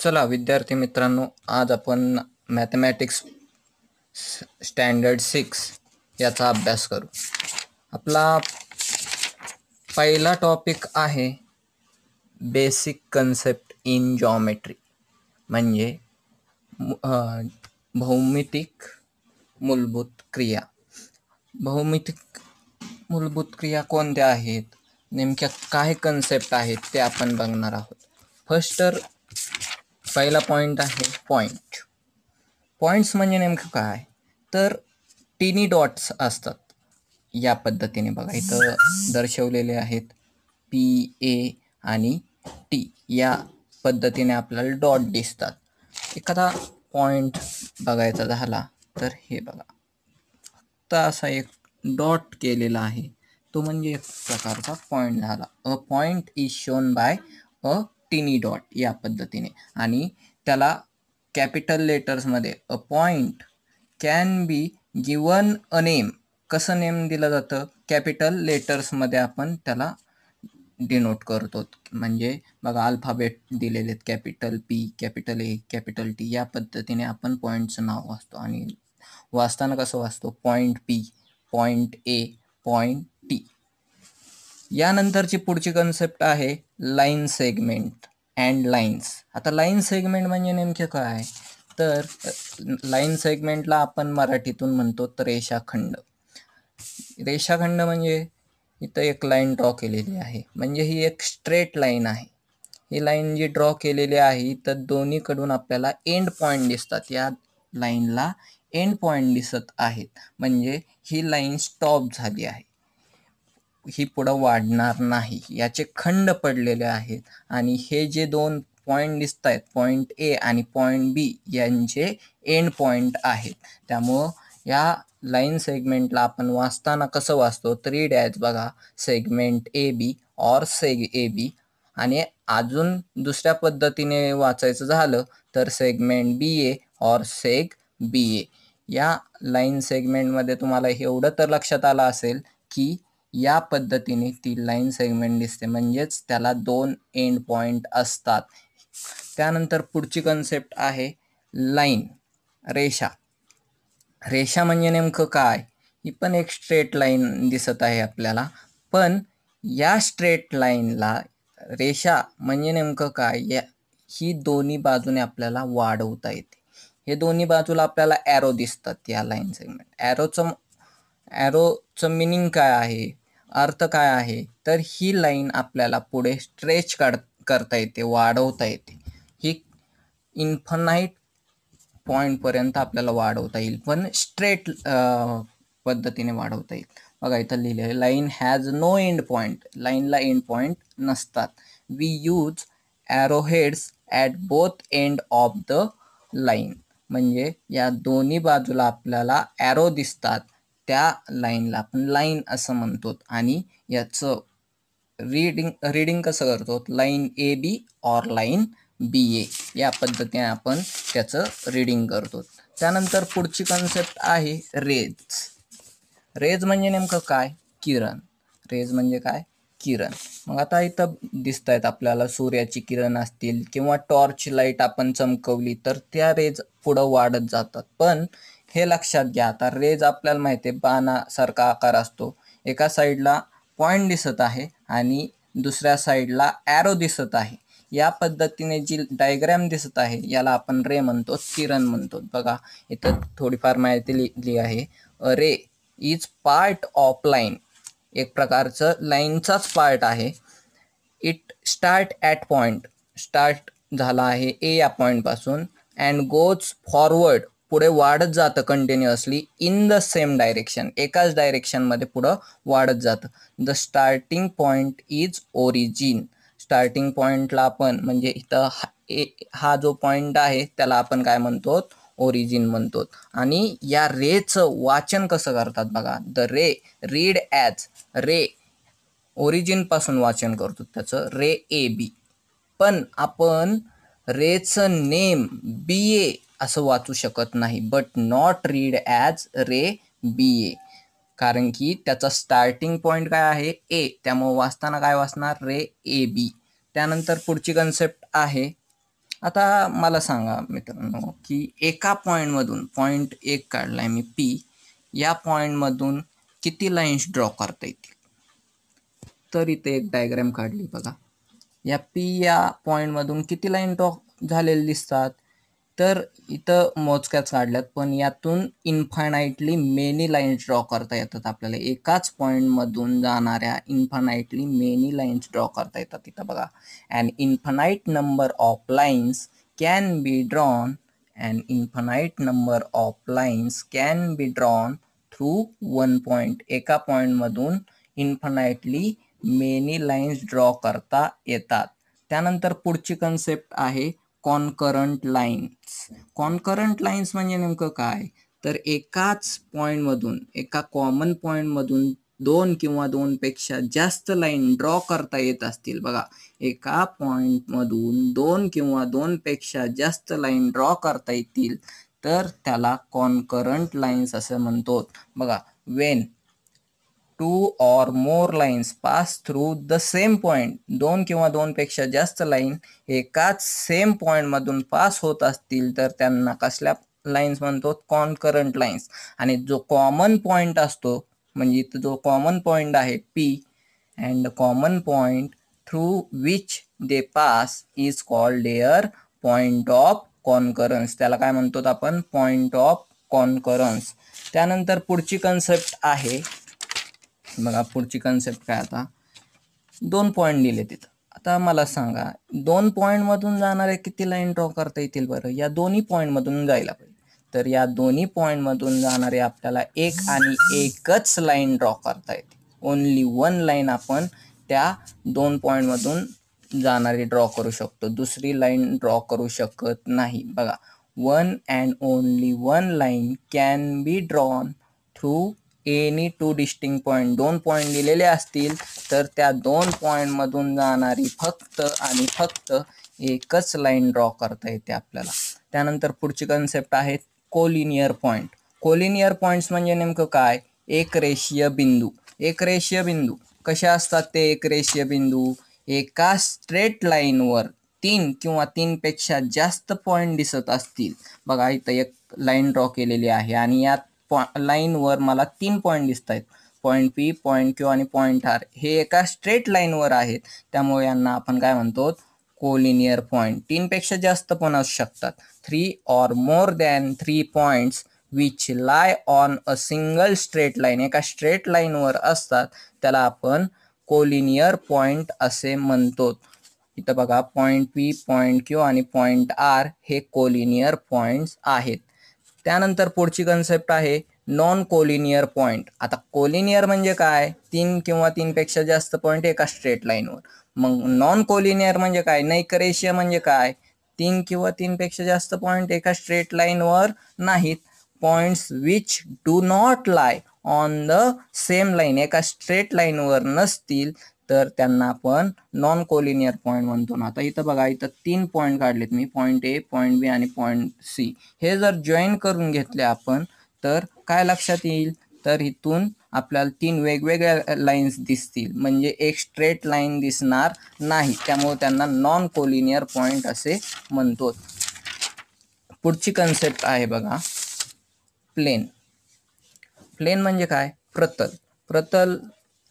चला विद्यार्थी मित्रांनो, आज आपण मॅथमॅटिक्स स्टँडर्ड 6 याचा अभ्यास करू. आपला पहिला टॉपिक आहे बेसिक कन्सेप्ट इन जॉमेट्री, म्हणजे भौमितिक मूलभूत क्रिया. भौमितिक मूलभूत क्रिया कोणत्या आहेत, नेमक्या काय कन्सेप्ट आहेत ते आपण बघणार आहोत. फर्स्ट तर पहिला पॉईंट आहे पॉईंट. पॉईंट्स म्हणजे नेमकं काय, तर टिनी डॉट्स असतात. या पद्धतीने बघा, इथं दर्शवलेले आहेत PA आणि T. या पद्धतीने आपल्याला डॉट दिसतात. एखादा पॉईंट बघायचा झाला तर हे बघा, फक्त असा एक डॉट केलेला आहे, तो म्हणजे एक प्रकारचा पॉईंट झाला. A point is shown by a tiny dot या पद्धतीने. आणि त्याला कॅपिटल लेटर्समध्ये a point can be given a name. कसं नेम दिलं जातं, कॅपिटल लेटर्समध्ये आपण त्याला डिनोट करतो. म्हणजे बघा, अल्फाबेट दिलेले आहेत, capital P, capital A, capital T. या पद्धतीने आपण पॉईंटचं नाव वाचतो. आणि वाचताना कसं वाचतो, point P, point A, point T. यानंतरची पुढची कन्सेप्ट आहे लाईन सेगमेंट अँड लाईन्स. आता लाईन सेगमेंट म्हणजे नेमके काय, तर लाईन सेगमेंटला आपण मराठीतून म्हणतो तर रेषाखंड. रेषाखंड म्हणजे इथं एक लाईन ड्रॉ केलेली आहे, म्हणजे ही एक स्ट्रेट लाईन आहे. ही लाईन जी ड्रॉ केलेली आहे तर दोन्हीकडून आपल्याला एंड पॉईंट दिसतात. या लाईनला एंड पॉईंट दिसत आहेत, म्हणजे ही लाईन स्टॉप झाली आहे, ही पुढं वाढणार नाही. याचे खंड पडलेले आहेत. आणि हे जे दोन पॉईंट दिसत आहेत, पॉईंट A आणि पॉईंट B, यांचे एंड पॉईंट आहेत. त्यामुळं या लाईन सेगमेंटला आपण वाचताना कसं वाचतो, तर रीड ॲज बघा, सेगमेंट AB ऑर सेग AB. आणि अजून दुसऱ्या पद्धतीने वाचायचं झालं तर सेगमेंट BA ऑर सेग BA. या लाईन सेगमेंटमध्ये तुम्हाला एवढं तर लक्षात आलं असेल की या पद्धतीने ती लाईन सेगमेंट दिसते, म्हणजेच त्याला दोन एंड पॉईंट असतात. त्यानंतर पुढची कन्सेप्ट आहे लाईन, रेषा. रेषा म्हणजे नेमकं काय, ही पण एक स्ट्रेट लाईन दिसत आहे आपल्याला. पण या स्ट्रेट लाईनला रेषा म्हणजे नेमकं काय, ही दोन्ही बाजूने आपल्याला वाढवता येते. हे दोन्ही बाजूला आपल्याला ॲरो दिसतात या लाईन सेगमेंट. ॲरोचं मिनिंग काय आहे, अर्थ काय आहे, तर ही लाईन आपल्याला पुढे स्ट्रेच करता येते, वाढवता येते. ही इन्फानाईट पॉईंटपर्यंत आपल्याला वाढवता येईल, पण स्ट्रेट पद्धतीने वाढवता येईल. बघा, इथं लिहिले आहे line has no end point. लाईनला एंड पॉईंट नसतात. We use arrow heads at both end of the line. म्हणजे या दोन्ही बाजूला आपल्याला ॲरो दिसतात, त्या लाईनला आपण लाईन असं म्हणतो. आणि याचं रीडिंग कसं करतो, line AB or line BA. या पद्धतीने आपण त्याचं रीडिंग करतो. त्यानंतर पुढची कन्सेप्ट आहे रेज. रेज म्हणजे नेमकं काय, किरण. रेज म्हणजे काय, किरण. मग आता इथं दिसत आहेत आपल्याला सूर्याची किरण असतील किंवा टॉर्च लाईट आपण चमकवली तर त्या रेज पुढं वाढत जातात. पण हे लक्षात घ्या, आता रेज आपल्याला माहिती आहे बाणासारखा आकार असतो. एका साईडला पॉईंट दिसत आहे आणि दुसऱ्या साईडला ॲरो दिसत आहे. या पद्धतीने जी डायग्रॅम दिसत आहे याला आपण रे म्हणतो, किरण म्हणतो. बघा, इथं थोडीफार माहिती लिहिली आहे. अ रे इज पार्ट ऑफ लाईन. एक प्रकारचं लाईनचाच पार्ट आहे. It start at point. Start झाला आहे A या पॉईंटपासून अँड गोज फॉरवर्ड. पुढे वाढत जातं continuously in the same direction. एकाच डायरेक्शनमध्ये पुढं वाढत जातं. The starting point is origin. Starting पॉईंटला आपण म्हणजे इथं हा जो पॉईंट आहे त्याला आपण काय म्हणतो, ओरिजिन म्हणतो. आणि या रेचं वाचन कसं करतात बघा, द रे रीड ॲज रे. ओरिजिनपासून वाचन करतो त्याचं रे AB. पण आपण रेचं नेम BA असं वाचू शकत नाही, but not read as ray BA. कारण की त्याचा स्टार्टिंग पॉईंट काय आहे, A. त्यामुळे वाचताना काय वाचणार, रे AB. त्यानंतर पुढची कन्सेप्ट आहे आता मला सांगा मित्रांनो की एका पॉईंटमधून पॉईंट 1 काढलाय मी पी, या पॉईंटमधून किती लाईन्स ड्रॉ करता येतील? तर इथे एक डायग्राम काढली बघा. या पी या पॉईंटमधून किती लाईन ड्रॉ झालेले दिसतात? तर इथं मोजक्याच काढल्यात, पण यातून इन्फानाइटली मेनी लाईन्स ड्रॉ करता येतात आपल्याला. एकाच पॉईंटमधून जाणाऱ्या इन्फानाइटली मेनी लाईन्स ड्रॉ करता येतात. इथं बघा, and infinite number of lines can be drawn, and infinite number of lines can be drawn through one point. एका पॉईंटमधून इन्फानाइटली मेनी लाईन्स ड्रॉ करता येतात. त्यानंतर पुढची कन्सेप्ट आहे कॉन्करंट लाईन्स. कॉन्करंट लाईन्स म्हणजे नेमकं काय? तर एकाच पॉईंटमधून, एका कॉमन पॉईंटमधून 2 किंवा 2 पेक्षा जास्त लाईन ड्रॉ करता येत असतील. बघा, एका पॉईंटमधून 2 किंवा 2 पेक्षा जास्त लाईन ड्रॉ करता येतील तर त्याला कॉन्करंट लाईन्स असं म्हणतो. बघा, Wien 2 or more lines pass through the same point. 2 किंवा 2 पेक्षा जास्त लाईन एकाच सेम पॉइंट मधून पास होत असतील तर त्यांना कसल्या लाईन्स म्हणतो? Concurrent lines. आणि जो कॉमन पॉइंट असतो, म्हणजे इथं जो कॉमन पॉइंट आहे P, and common point through which they pass is called their point of concurrence. त्याला काय म्हणतो आपण? Point of concurrence. त्यानंतर पुढची कन्सेप्ट आहे बघा, पुढची कन्सेप्ट काय? आता 2 पॉईंट दिले तिथं. आता मला सांगा 2 पॉईंटमधून जाणारे किती लाईन ड्रॉ करता येतील बरं? या दोन्ही पॉईंटमधून जायला पाहिजे. तर या दोन्ही पॉईंटमधून जाणारे आपल्याला एक आणि एकच लाईन ड्रॉ करता येते. ओनली वन लाईन आपण त्या 2 पॉईंटमधून जाणारी ड्रॉ करू शकतो, दुसरी लाईन ड्रॉ करू शकत नाही. बघा, one and only one line can be drawn through any 2 distinct point. 2 point दिलेले असतील तर त्या 2 पॉईंटमधून जाणारी फक्त आणि फक्त एकच लाईन ड्रॉ करता येते आपल्याला. त्यानंतर पुढची कन्सेप्ट आहे कोलिनियर पॉईंट. कोलिनियर पॉईंट्स म्हणजे नेमकं काय? एक रेषीय बिंदू. एक रेषीय बिंदू कसे असतात ते एक रेषीय बिंदू? एका स्ट्रेट लाईनवर 3 किंवा 3 पेक्षा जास्त पॉईंट दिसत असतील. बघा, इथं एक लाईन ड्रॉ केलेली आहे आणि यात लाईनवर मला 3 पॉईंट दिसत आहेत. पॉईंट पी, पॉईंट क्यू आणि पॉईंट आर. हे एका स्ट्रेट लाईनवर आहेत, त्यामुळे यांना आपण काय म्हणतो? Collinear point. 3 पेक्षा जास्त पण असू शकतात. 3 or more than 3 points which lie on a single straight line. एका स्ट्रेट लाईनवर असतात त्याला आपण कोलिनियर पॉईंट असे म्हणतो. इथं बघा, पॉईंट पी, पॉईंट क्यू आणि पॉईंट आर हे कोलिनियर पॉईंट्स आहेत. त्यानंतर पुढची कन्सेप्ट आहे नॉन कोलिनियर पॉईंट. आता कोलिनियर म्हणजे काय? 3 किंवा 3 पेक्षा जास्त पॉईंट एका स्ट्रेट लाईनवर. मग नॉन कोलिनियर म्हणजे काय? नैकरेषीय म्हणजे काय? 3 किंवा 3 पेक्षा जास्त पॉईंट एका स्ट्रेट लाईनवर नाहीत. Points which do not lie on the same line, एका स्ट्रेट लाईनवर नसतील तर त्यांना आपण नॉन कोलिनियर पॉईंट म्हणतो ना. आता इथं बघा, इथं 3 पॉईंट काढलेत मी, पॉईंट ए, पॉईंट बी आणि पॉईंट सी. हे जर जॉईन करून घेतले आपण तर काय लक्षात येईल? तर इथून आपल्याला 3 वेगवेगळ्या लाईन्स दिसतील, म्हणजे एक स्ट्रेट लाईन दिसणार नाही. त्यामुळे त्यांना नॉन कोलिनियर पॉईंट असे म्हणतो. पुढची कन्सेप्ट आहे बघा प्लेन. प्लेन म्हणजे काय? प्रतल. प्रतल,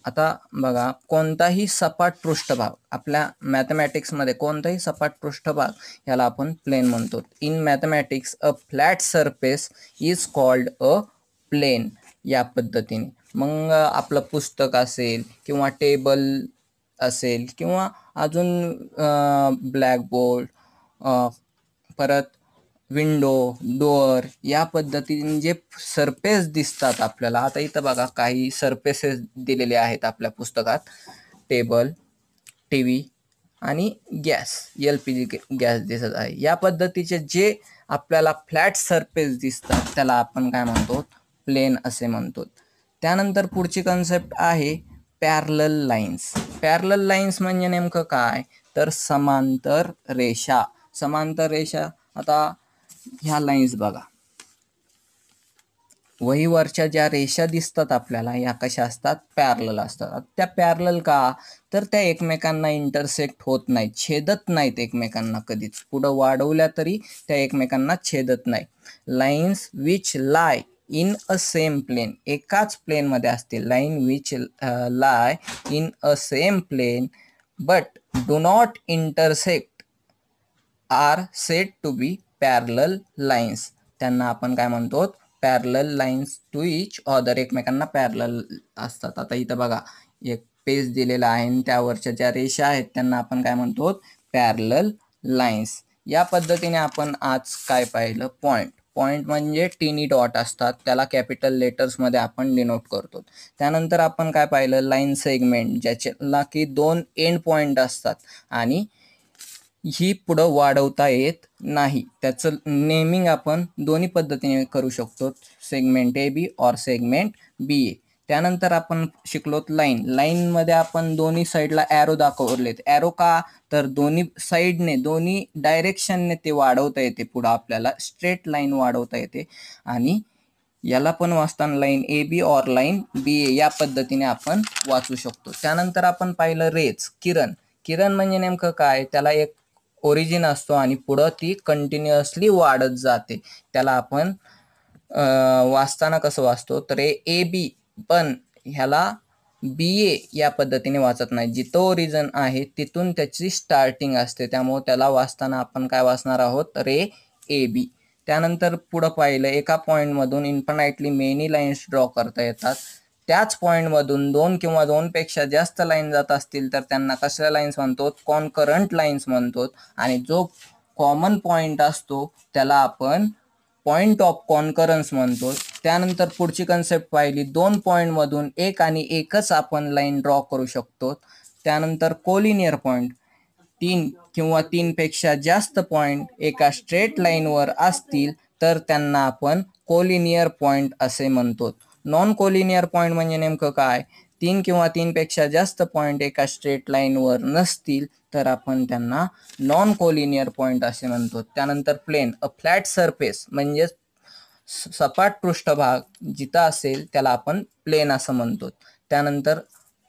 आता बघा, कोणताही सपाट पृष्ठभाग, आपल्या मॅथमॅटिक्समध्ये कोणताही सपाट पृष्ठभाग याला आपण प्लेन म्हणतो. In mathematics a flat surface is called a plane. या पद्धतीने मग आपलं पुस्तक असेल किंवा टेबल असेल किंवा अजून ब्लॅकबोर्ड, परत विंडो, डोअर, या पद्धतीने जे सरफेस दिसतात आपल्याला. आता इथं बघा, काही सरफेसेस दिलेले आहेत आपल्या पुस्तकात. टेबल, टी व्ही आणि गॅस, LPG गॅस दिसत आहे. या पद्धतीचे जे आपल्याला फ्लॅट सरफेस दिसतात त्याला आपण काय म्हणतो? प्लेन असे म्हणतो. त्यानंतर पुढची कन्सेप्ट आहे पॅरलल लाईन्स. पॅरलल लाईन्स म्हणजे नेमकं काय? तर समांतर रेषा. समांतर रेषा, आता ह्या लाईन्स बघा, वहीवरच्या ज्या रेषा दिसतात आपल्याला या कशा असतात, पॅरलल असतात. त्या पॅरलल का, तर त्या एकमेकांना इंटरसेक्ट होत नाहीत, छेदत नाहीत एकमेकांना कधीच. पुढं वाढवल्या तरी त्या एकमेकांना छेदत नाही. Lines which lie in a same plane, एकाच प्लेनमध्ये असतील. Line which lie in a same plane but do not intersect are said to be parallel lines. त्यांना आपण काय म्हणतो, parallel lines to each other, एकमेकांना पॅरलल असतात. आता इथं बघा एक पेज दिलेला आहे आणि त्यावरच्या ज्या रेषा आहेत त्यांना आपण काय म्हणतो, पॅरलल लाईन्स. या पद्धतीने आपण आज काय पाहिलं, पॉईंट. पॉईंट म्हणजे टिनी डॉट असतात, त्याला कॅपिटल लेटर्समध्ये आपण डिनोट करतो. त्यानंतर आपण काय पाहिलं, लाईन सेगमेंट, ज्याच्याला की 2 एंड पॉईंट असतात आणि ही पुढं वाढवता येत नाही. त्याचं नेमिंग आपण दोन्ही पद्धतीने करू शकतो, सेगमेंट ए बी और सेगमेंट बी ए. त्यानंतर आपण शिकलोत लाईन. लाईनमध्ये आपण दोन्ही साईडला ॲरो दाखवलेत. ॲरो का, तर दोन्ही साईडने, दोन्ही डायरेक्शनने ते वाढवता येते. पुढं आपल्याला स्ट्रेट लाईन वाढवता येते आणि याला पण वाचताना लाईन ए बी और लाईन बी ए या पद्धतीने आपण वाचू शकतो. त्यानंतर आपण पाहिलं रेज, किरण. किरण म्हणजे नेमकं काय, त्याला एक ओरिजिन असतो आणि पुढं ती कंटिन्युअसली वाढत जाते. त्याला आपण वाचताना कसं वाचतो, तर ए बी, पण ह्याला बी ए या पद्धतीने वाचत नाही. जिथं ओरिजिन आहे तिथून त्याची स्टार्टिंग असते, त्यामुळे त्याला वाचताना आपण काय वाचणार आहोत, तर ए बी. त्यानंतर पुढं पाहिलं, एका पॉईंटमधून इन्फानाइटली मेनी लाईन्स ड्रॉ करता येतात. त्याच पॉईंटमधून 2 किंवा 2 पेक्षा जास्त लाईन जात असतील तर त्यांना कसल्या लाईन्स म्हणतो, कॉन्करंट लाईन्स म्हणतो. आणि जो कॉमन पॉईंट असतो त्याला आपण पॉईंट ऑफ कॉन्करन्स म्हणतो. त्यानंतर पुढची कन्सेप्ट पाहिली, 2 पॉईंटमधून एक आणि एकच आपण लाईन ड्रॉ करू शकतो. त्यानंतर कोलिनियर पॉईंट, 3 किंवा 3 पेक्षा जास्त पॉईंट एका स्ट्रेट लाईनवर असतील तर त्यांना आपण कोलिनियर पॉईंट असे म्हणतो. नॉन कोलिनियर पॉईंट म्हणजे नेमकं काय, 3 किंवा 3 पेक्षा जास्त पॉईंट एका स्ट्रेट लाईनवर नसतील तर आपण त्यांना नॉन कोलिनियर पॉईंट असे म्हणतो. त्यानंतर प्लेन, अ फ्लॅट सरफेस म्हणजे सपाट पृष्ठभाग जिथं असेल त्याला आपण प्लेन असं म्हणतो. त्यानंतर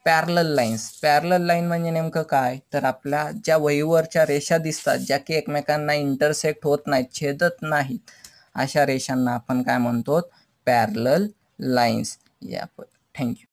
पॅरलल लाईन्स. पॅरलल लाईन म्हणजे नेमकं काय, तर आपल्या ज्या वहीवरच्या रेषा दिसतात ज्या की एकमेकांना इंटरसेक्ट होत नाहीत, छेदत नाहीत, अशा रेषांना आपण काय म्हणतो, पॅरलल लाईन्स. या थँक्यू.